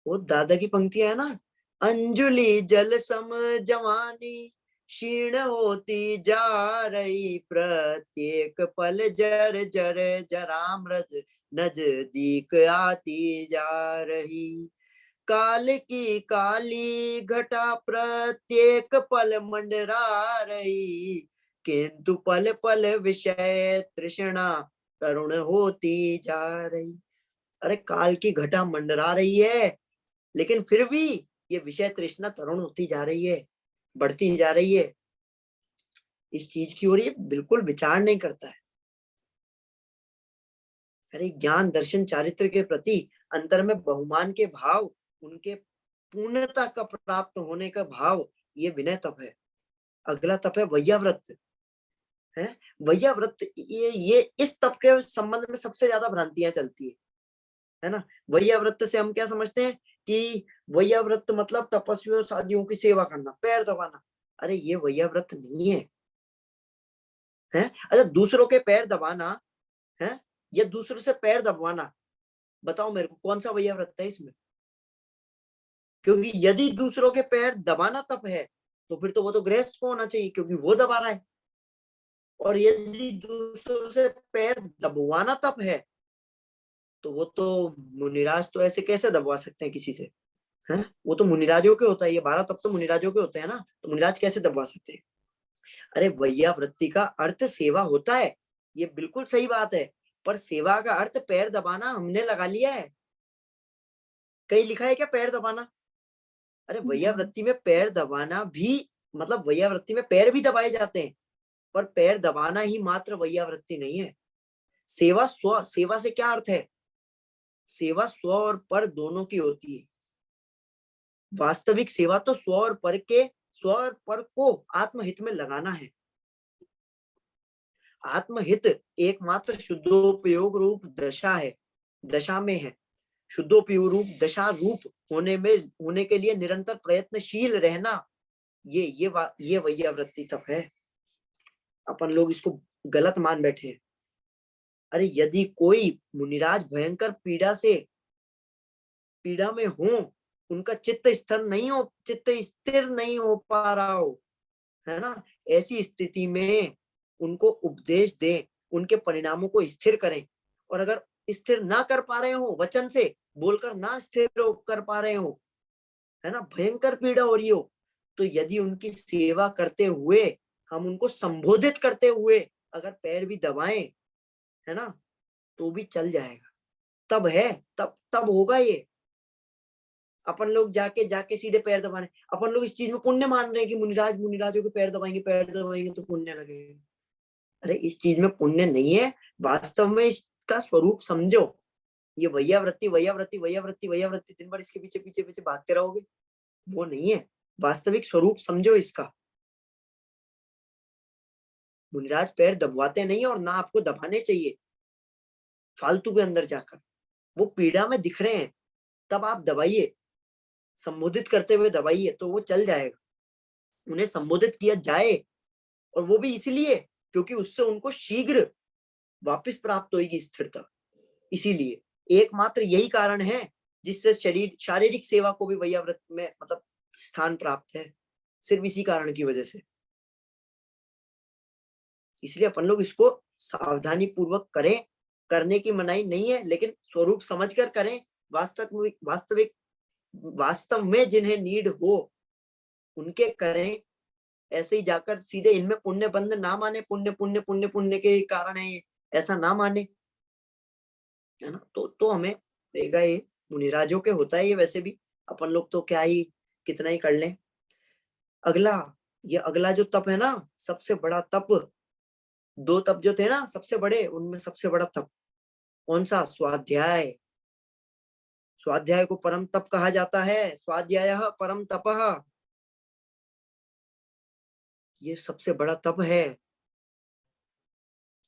वो दादा की पंक्तियां है ना, अंजुलि जल सम जवानी क्षीण होती जा रही, प्रत्येक पल जर जर जरामृत नजदीक आती जा रही। काल की काली घटा प्रत्येक पल मंडरा रही, किंतु पल पल विषय तृष्णा तरुण होती जा रही। अरे काल की घटा मंडरा रही है, लेकिन फिर भी ये विषय तृष्णा तरुण होती जा रही है, बढ़ती जा रही है। इस चीज की ओर ये बिल्कुल विचार नहीं करता है। अरे ज्ञान दर्शन चारित्र के प्रति अंतर में बहुमान के भाव, उनके पूर्णता का प्राप्त होने का भाव, ये विनय तप है। अगला तप है वैयाव्रत है। वैयाव्रत, ये इस तप के संबंध में सबसे ज्यादा भ्रांतियां चलती है ना। वैयाव्रत से हम क्या समझते हैं कि वैयाव्रत मतलब तपस्वियों साधियों की सेवा करना, पैर दबाना। अरे ये वैयाव्रत नहीं है, अच्छा दूसरों के पैर दबाना है या दूसरों से पैर दबवाना, बताओ मेरे को कौन सा वैयाव्रत है इसमें? क्योंकि यदि दूसरों के पैर दबाना तप है, तो फिर तो वो तो गृहस्थ को होना चाहिए, क्योंकि वो दबा रहा है। और यदि दूसरों से पैर दबवाना तप है, तो वो तो मुनिराज तो ऐसे कैसे दबवा सकते हैं किसी से? हैं? वो तो मुनिराजों के होता है, ये 12 तप तो मुनिराजों के होते हैं ना, तो मुनिराज कैसे दबवा सकते हैं? अरे वैयावृत्ति का अर्थ सेवा होता है, ये बिल्कुल सही बात है, पर सेवा का अर्थ पैर दबाना हमने लगा लिया है। कहीं लिखा है क्या पैर दबाना? अरे वैयावृत्ति में पैर दबाना भी मतलब वैयावृत्ति में पैर भी दबाए जाते हैं, पर पैर दबाना ही मात्र वैयावृत्ति नहीं है। सेवा से क्या अर्थ है? सेवा स्व और पर दोनों की होती है। वास्तविक सेवा तो स्व और पर को आत्महित में लगाना है। आत्महित एकमात्र शुद्धोपयोग रूप दशा में है। शुद्धोपयोग रूप दशा रूप होने के लिए निरंतर प्रयत्नशील रहना, ये वैयावृत्ति तप है। अपन लोग इसको गलत मान बैठे हैं। अरे यदि कोई मुनिराज भयंकर पीड़ा में हो, उनका चित्त स्थिर नहीं हो पा रहा हो, है ना, ऐसी स्थिति में उनको उपदेश दें, उनके परिणामों को स्थिर करें। और अगर स्थिर ना कर पा रहे हो, वचन से बोलकर ना स्थिर कर पा रहे हो, है ना, भयंकर पीड़ा हो रही हो, तो यदि उनकी सेवा करते हुए, हम उनको संबोधित करते हुए अगर पैर भी दबाएं, है ना, तो भी चल जाएगा। तब है, तब होगा ये। अपन लोग जाके सीधे पैर दबाने, अपन लोग इस चीज में पुण्य मान रहे हैं कि मुनिराजों के पैर दबाएंगे तो पुण्य लगेगा। अरे इस चीज में पुण्य नहीं है, वास्तव में इसका स्वरूप समझो। ये वैयावृत्ति दिन भर इसके पीछे पीछे पीछे भागते रहोगे, वो नहीं है। वास्तविक स्वरूप समझो इसका। मुनिराज पैर दबवाते नहीं और ना आपको दबाने चाहिए फालतू के अंदर जाकर। वो पीड़ा में दिख रहे हैं, तब आप दबाइए, संबोधित करते हुए दबाइए, तो वो चल जाएगा। उन्हें संबोधित किया जाए, और वो भी इसलिए क्योंकि उससे उनको शीघ्र वापस प्राप्त होगी स्थिरता। इसीलिए एकमात्र यही कारण है जिससे शारीरिक सेवा को भी वैयाव्रत में मतलब स्थान प्राप्त है, सिर्फ इसी कारण की वजह से। इसलिए अपन लोग इसको सावधानी पूर्वक करें, करने की मनाही नहीं है, लेकिन स्वरूप समझकर करें। वास्तव में जिन्हें नीड हो उनके करें। ऐसे ही जाकर सीधे इनमें पुण्य बंध ना माने, पुण्य पुण्य पुण्य पुण्य के कारण है, ऐसा ना माने, है ना। तो हमें रहेगा ये, मुनिराजों के होता है ये, वैसे भी अपन लोग तो क्या ही कितना ही कर लें। अगला जो तप है ना, सबसे बड़ा तप, 2 तप जो थे ना सबसे बड़े, उनमें सबसे बड़ा तप कौन सा? स्वाध्याय। स्वाध्याय को परम तप कहा जाता है। स्वाध्यायः परम तपः, ये सबसे बड़ा तप है।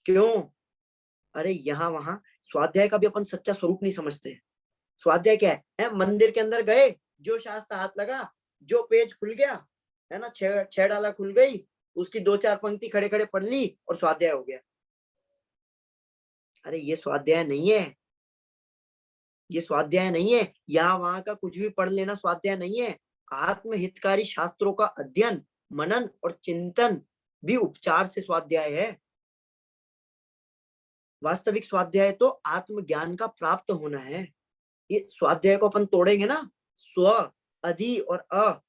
क्यों? अरे यहाँ वहां स्वाध्याय का भी अपन सच्चा स्वरूप नहीं समझते। स्वाध्याय क्या है? मंदिर के अंदर गए, जो शास्त्र हाथ लगा, जो पेज खुल गया, है ना, 6 डाला खुल गई, उसकी 2-4 पंक्ति खड़े खड़े पढ़ ली और स्वाध्याय हो गया। अरे ये स्वाध्याय नहीं है, ये स्वाध्याय नहीं है। यहाँ वहां का कुछ भी पढ़ लेना स्वाध्याय नहीं है। आत्महितकारी शास्त्रों का अध्ययन, मनन और चिंतन भी उपचार से स्वाध्याय है। वास्तविक स्वाध्याय तो आत्मज्ञान का प्राप्त होना है। ये स्वाध्याय को अपन तोड़ेंगे ना, स्व, अधि और अ,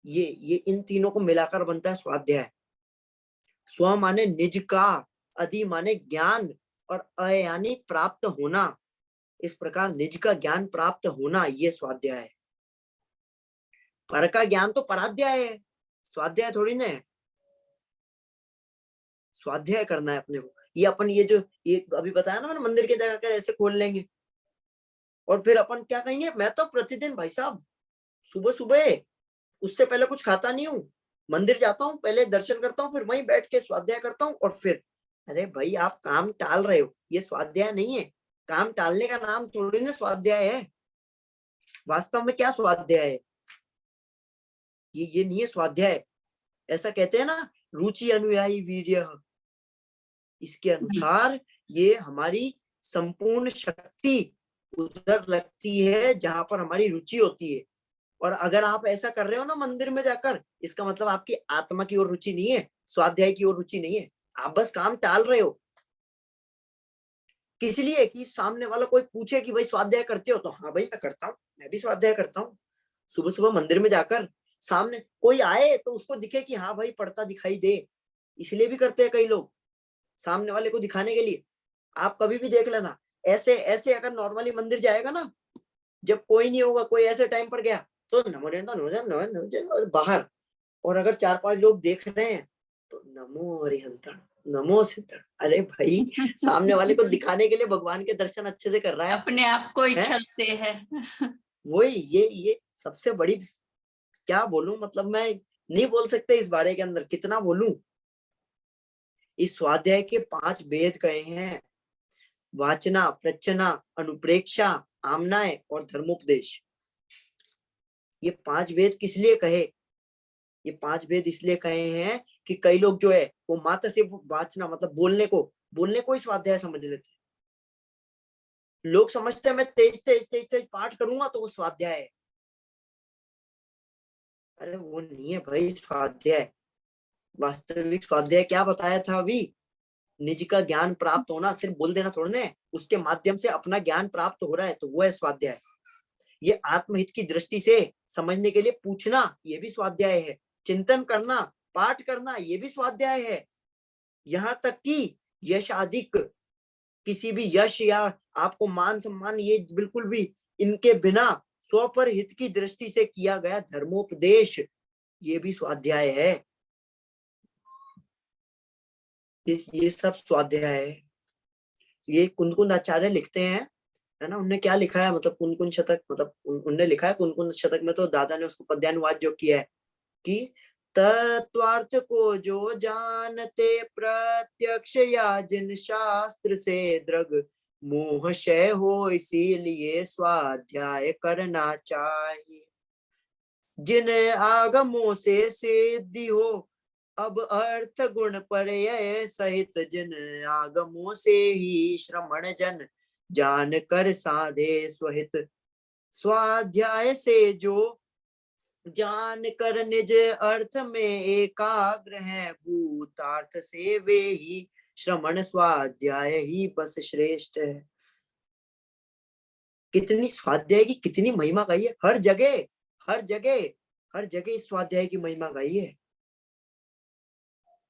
ये इन तीनों को मिलाकर बनता है स्वाध्याय। स्व माने निज का, अधि माने ज्ञान, और अ यानी प्राप्त होना। इस प्रकार निज का ज्ञान प्राप्त होना, ये स्वाध्याय है। पर का ज्ञान तो पराध्याय है, स्वाध्याय थोड़ी ना है। स्वाध्याय करना है अपने को। ये अपन ये जो ये अभी बताया ना मैंने, मंदिर के जाकर ऐसे खोल लेंगे और फिर अपन क्या कहेंगे, मैं तो प्रतिदिन भाई साहब सुबह सुबह उससे पहले कुछ खाता नहीं हूँ, मंदिर जाता हूँ, पहले दर्शन करता हूँ, फिर वहीं बैठ के स्वाध्याय करता हूँ और फिर। अरे भाई आप काम टाल रहे हो, ये स्वाध्याय नहीं है। काम टालने का नाम थोड़ी ना स्वाध्याय है। वास्तव में क्या स्वाध्याय है? ये नहीं है स्वाध्याय। ऐसा कहते हैं ना, रुचि अनुयायी वीर्य। इसके अनुसार ये हमारी संपूर्ण शक्ति उधर लगती है जहां पर हमारी रुचि होती है। और अगर आप ऐसा कर रहे हो ना मंदिर में जाकर, इसका मतलब आपकी आत्मा की ओर रुचि नहीं है, स्वाध्याय की ओर रुचि नहीं है। आप बस काम टाल रहे हो। किस लिए? कि सामने वाला कोई पूछे कि भाई स्वाध्याय करते हो, तो हाँ भाई मैं करता हूँ, मैं भी स्वाध्याय करता हूँ। सुबह सुबह मंदिर में जाकर सामने कोई आए तो उसको दिखे कि हाँ भाई पढ़ता दिखाई दे, इसलिए भी करते हैं कई लोग, सामने वाले को दिखाने के लिए। आप कभी भी देख लेना, ऐसे ऐसे अगर नॉर्मली मंदिर जाएगा ना, जब कोई नहीं होगा, कोई ऐसे टाइम पर गया तो नमो बाहर, और अगर 4-5 लोग देख रहे हैं तो नमो अरिहंतन, नमो सिद्धन। अरे भाई सामने वाले को दिखाने के लिए भगवान के दर्शन अच्छे से कर रहा है, अपने आप को ही छलते हैं। वही ये सबसे बड़ी, क्या बोलूं, मतलब मैं नहीं बोल सकते इस बारे के अंदर, कितना बोलूं। इस स्वाध्याय के 5 वेद कहे हैं, वाचना, प्रचना, अनुप्रेक्षा, आमनाय और धर्मोपदेश। ये 5 वेद किस लिए कहे? ये 5 वेद इसलिए कहे हैं कि कई लोग जो है वो मात्र सिर्फ वाचना मतलब बोलने को ही स्वाध्याय समझ लेते हैं। लोग समझते हैं मैं तेज तेज तेज तेज पाठ करूंगा तो वो स्वाध्याय है। अरे वो नहीं है भाई स्वाध्याय। वास्तविक स्वाध्याय क्या बताया था अभी? निज का ज्ञान प्राप्त होना, सिर्फ बोल देना थोड़ने, उसके माध्यम से अपना ज्ञान प्राप्त हो रहा है, तो वो है स्वाध्याय। ये आत्महित की दृष्टि से समझने के लिए पूछना, ये भी स्वाध्याय है। चिंतन करना, पाठ करना, ये भी स्वाध्याय है। यहाँ तक कि यश आदि, किसी भी यश या आपको मान सम्मान, ये बिल्कुल भी इनके बिना स्वपर हित की दृष्टि से किया गया धर्मोपदेश, ये भी स्वाध्याय है। ये सब स्वाध्याय है। ये कुंदकुंद आचार्य लिखते हैं, है ना, उनने क्या लिखा है, मतलब कुंदकुंद शतक, मतलब उनने लिखा है कुंदकुंद शतक में, तो दादा ने उसको पद्यानुवाद जो किया है कि तत्वार्थ को जो जानते प्रत्यक्ष या जिन शास्त्र से दृग मोह क्षय हो, इसीलिए स्वाध्याय करना चाहिए। जिन आगमों से सिद्धि हो, अब अर्थ गुण पर्यय सहित, जिन आगमों से ही श्रमण जन जान कर साधे स्वहित। स्वाध्याय से जो जान कर निज अर्थ में एकाग्र है, भूतार्थ से वे ही श्रमण स्वाध्याय ही बस श्रेष्ठ है। कितनी स्वाध्याय की कितनी महिमा गाई है, हर जगह हर जगह हर जगह इस स्वाध्याय की महिमा गाई है।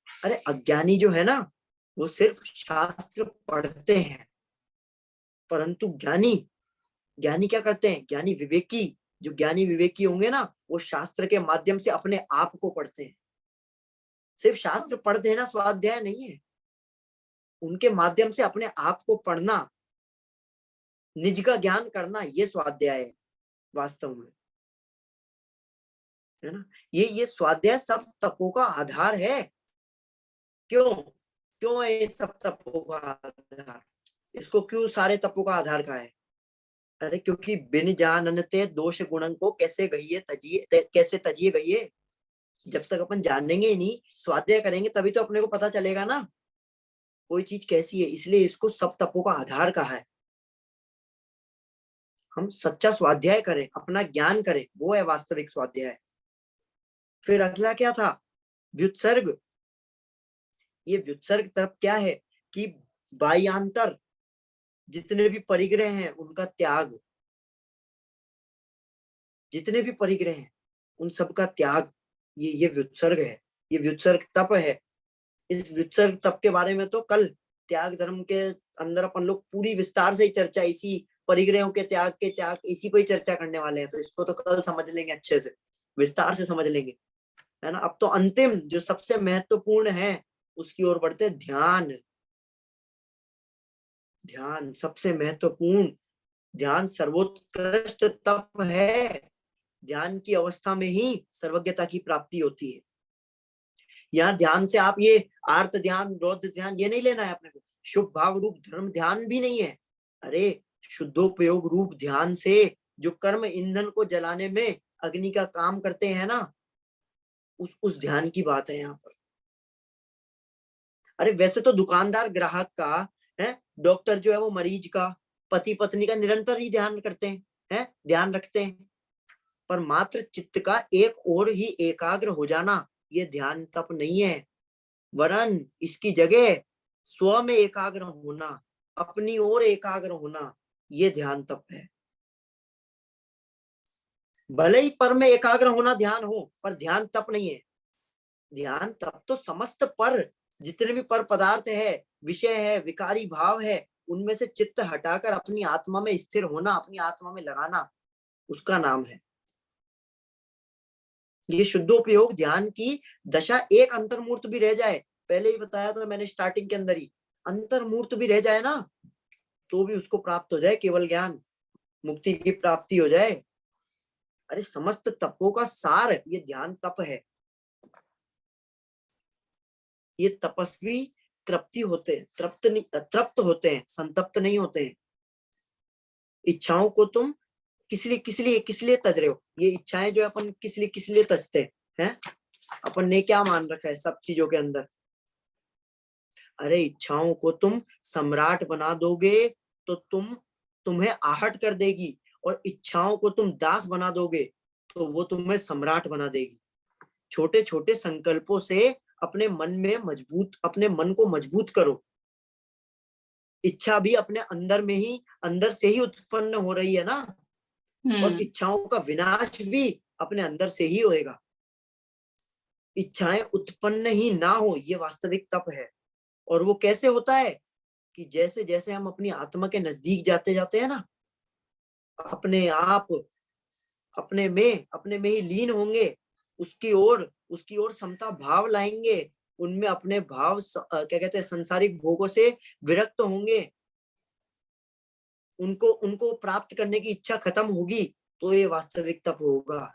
अरे अज्ञानी जो है ना, वो सिर्फ शास्त्र पढ़ते हैं, परंतु ज्ञानी ज्ञानी क्या करते हैं? ज्ञानी विवेकी, जो ज्ञानी विवेकी होंगे ना, वो शास्त्र के माध्यम से अपने आप को पढ़ते हैं। सिर्फ शास्त्र पढ़ देना स्वाध्याय नहीं है, उनके माध्यम से अपने आप को पढ़ना, निज का ज्ञान करना, ये स्वाध्याय है वास्तव में, है ना। ये स्वाध्याय सब तपों का आधार है। क्यों क्यों है ये सब तपों का आधार? इसको क्यों सारे तपों का आधार कहा है? अरे क्योंकि बिन जानते दोष गुणन को कैसे गहिए तजिए, कैसे तजिए गहिए। जब तक अपन जानेंगे ही नहीं, स्वाध्याय करेंगे, तभी तो अपने को पता चलेगा ना कोई चीज कैसी है। इसलिए इसको सब तपों का आधार कहा है। हम सच्चा स्वाध्याय करें, अपना ज्ञान करें, वो है वास्तविक स्वाध्याय। फिर अगला क्या था? व्युत्सर्ग। ये व्युत्सर्ग तरफ क्या है कि बाह्यांतर जितने भी परिग्रह हैं उनका त्याग, जितने भी परिग्रह हैं उन सब का त्याग, ये व्युत्सर्ग है, ये व्युत्सर्ग तप है। इस व्युत्सर्ग तप के बारे में तो कल त्याग धर्म के अंदर अपन लोग पूरी विस्तार से ही चर्चा, इसी परिग्रहों के त्याग इसी पे ही चर्चा करने वाले हैं। तो इसको तो कल समझ लेंगे, अच्छे से विस्तार से समझ लेंगे, है ना। अब तो अंतिम जो सबसे महत्वपूर्ण है उसकी ओर बढ़ते। ध्यान, ध्यान सबसे महत्वपूर्ण, ध्यान सर्वोत्कृष्ट तप है। ध्यान की अवस्था में ही सर्वज्ञता की प्राप्ति होती है। यहाँ ध्यान से आप ये आर्त ध्यान, रौद्र ध्यान, ये नहीं लेना है अपने को। शुभ भाव रूप धर्म ध्यान भी नहीं है। अरे शुद्धोपयोग रूप ध्यान से जो कर्म ईंधन को जलाने में अग्नि का काम करते हैं ना, उस ध्यान की बात है यहाँ पर। अरे वैसे तो दुकानदार ग्राहक का है, डॉक्टर जो है वो मरीज का, पति पत्नी का निरंतर ही ध्यान करते हैं, ध्यान रखते हैं। पर मात्र चित्त का एक और ही एकाग्र हो जाना, ये ध्यान तप नहीं है। वरन इसकी जगह स्व में एकाग्र होना, अपनी ओर एकाग्र होना, ये ध्यान तप है। भले ही पर में एकाग्र होना ध्यान हो, पर ध्यान तप नहीं है। ध्यान तप तो समस्त पर, जितने भी पर पदार्थ है, विषय है, विकारी भाव है, उनमें से चित्त हटाकर अपनी आत्मा में स्थिर होना, अपनी आत्मा में लगाना, उसका नाम है। ये शुद्धोपयोग ध्यान की दशा एक अंतर्मूर्त भी रह जाए, पहले ही बताया था मैंने स्टार्टिंग के अंदर ही, अंतर्मूर्त भी रह जाए ना, तो भी उसको प्राप्त हो जाए केवल ज्ञान, मुक्ति की प्राप्ति हो जाए। अरे समस्त तपों का सार ये ध्यान तप है। ये तपस्वी तृप्ति होते हैं, तृप्त होते हैं, संतप्त नहीं होते हैं। इच्छाओं को तुम किस लिए तज रहे हो? ये इच्छाएं जो अपन किस लिए तजते हैं? अपन ने क्या मान रखा है सब चीजों के अंदर? अरे इच्छाओं को तुम सम्राट बना दोगे तो तुम्हें आहट कर देगी, और इच्छाओं को तुम दास बना दोगे तो वो तुम्हें सम्राट बना देगी। छोटे छोटे संकल्पों से अपने मन को मजबूत करो। इच्छा भी अपने अंदर से ही उत्पन्न हो रही है ना, और इच्छाओं का विनाश भी अपने अंदर से ही होएगा। इच्छाएं उत्पन्न ही ना हो, ये वास्तविक तप है। और वो कैसे होता है कि जैसे जैसे हम अपनी आत्मा के नजदीक जाते जाते हैं ना, अपने आप अपने में ही लीन होंगे, उसकी ओर समता भाव लाएंगे, उनमें अपने भाव क्या कहते हैं संसारिक भोगों से विरक्त होंगे, उनको प्राप्त करने की इच्छा खत्म होगी, तो ये वास्तविक तप होगा।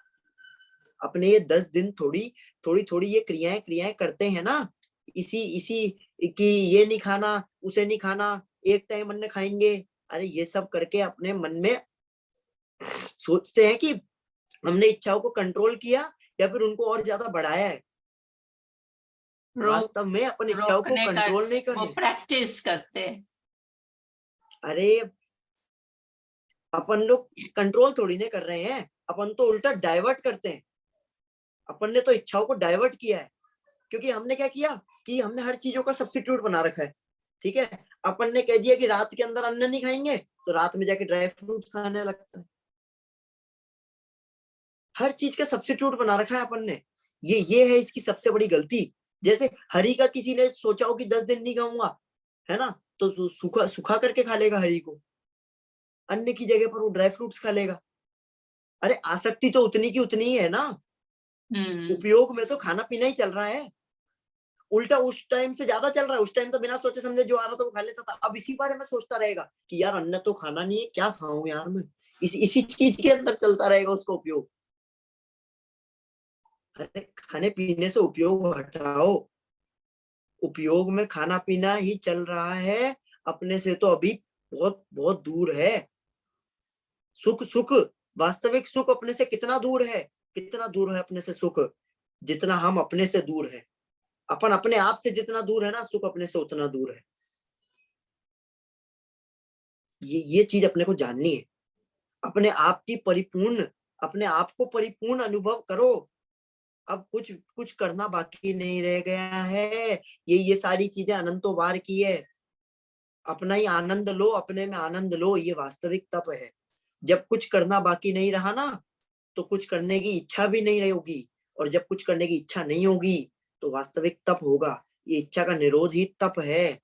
अपने ये 10 दिन थोड़ी ये क्रियाएं करते हैं ना, इसी कि ये नहीं खाना, उसे नहीं खाना, एक टाइम अन्न खाएंगे, अरे ये सब करके अपने मन में सोचते हैं कि हमने इच्छाओं को कंट्रोल किया या फिर उनको और ज्यादा बढ़ाया है। वास्तव में अपन इच्छाओं को कंट्रोल नहीं कर रहे, प्रैक्टिस करते हैं। अरे अपन लोग कंट्रोल थोड़ी नहीं कर रहे हैं, अपन तो उल्टा डाइवर्ट करते हैं। अपन ने तो इच्छाओं को डाइवर्ट किया है, क्योंकि हमने क्या किया कि हमने हर चीजों का सब्स्टिट्यूट बना रखा है। ठीक है, अपन ने कह दिया कि रात के अंदर अन्न नहीं खाएंगे, तो रात में जाके ड्राई फ्रूट्स खाने लगता है। हर चीज का सब्स्टिट्यूट बना रखा है अपन ने। ये है इसकी सबसे बड़ी गलती। जैसे हरी का किसी ने सोचा हो कि 10 दिन नहीं खाऊंगा, है ना, तो सूखा करके खा लेगा हरी को, अन्न की जगह पर वो ड्राई फ्रूट्स खा लेगा। अरे आसक्ति तो उतनी की उतनी ही है ना, उपयोग में तो खाना पीना ही चल रहा है। उल्टा उस टाइम से ज्यादा चल रहा है। उस टाइम तो बिना सोचे समझे जो आ रहा था वो खा लेता था, अब इसी बारे में सोचता रहेगा कि यार अन्न तो खाना नहीं है, क्या खाऊं यार मैं, इसी चीज के अंदर चलता रहेगा उसका उपयोग। अरे खाने पीने से उपयोग हटाओ, उपयोग में खाना पीना ही चल रहा है, अपने से तो अभी बहुत बहुत दूर है। सुख वास्तविक सुख अपने से कितना दूर है, अपने से सुख, जितना हम अपने से दूर है। अपन अपने आप से जितना दूर है ना, सुख अपने से उतना दूर है। ये चीज अपने को जाननी है। अपने आप को परिपूर्ण अनुभव करो। अब कुछ करना बाकी नहीं रह गया है। ये सारी चीजें अनंतों बार की है। अपना ही आनंद लो, अपने में आनंद लो, ये वास्तविक तप है। जब कुछ करना बाकी नहीं रहा ना, तो कुछ करने की इच्छा भी नहीं होगी, और जब कुछ करने की इच्छा नहीं होगी तो वास्तविक तप होगा। ये इच्छा का निरोध ही तप है।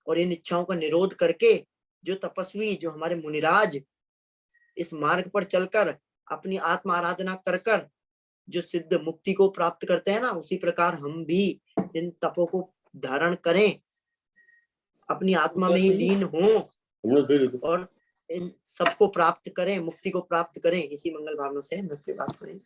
और इन इच्छाओं का निरोध करके जो तपस्वी, जो हमारे मुनिराज इस मार्ग पर चलकर अपनी आत्म आराधना कर जो सिद्ध मुक्ति को प्राप्त करते हैं ना, उसी प्रकार हम भी इन तपों को धारण करें, अपनी आत्मा में ही लीन हों और इन सबको प्राप्त करें, मुक्ति को प्राप्त करें। इसी मंगल भावना से हम बात करें।